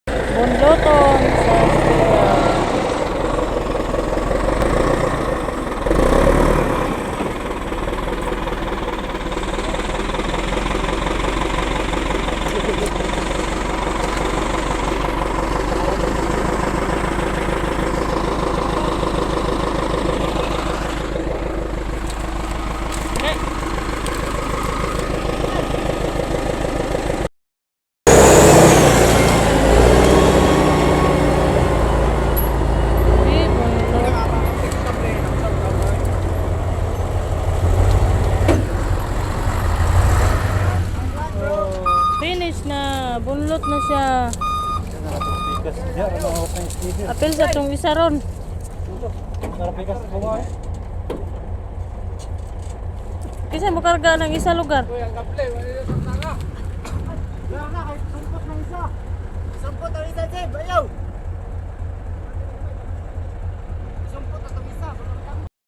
Bunloton sa Stella. Finish na, bunlot na siya. Apil sa tong isa ron. Kasi mo karga ng isa lugar.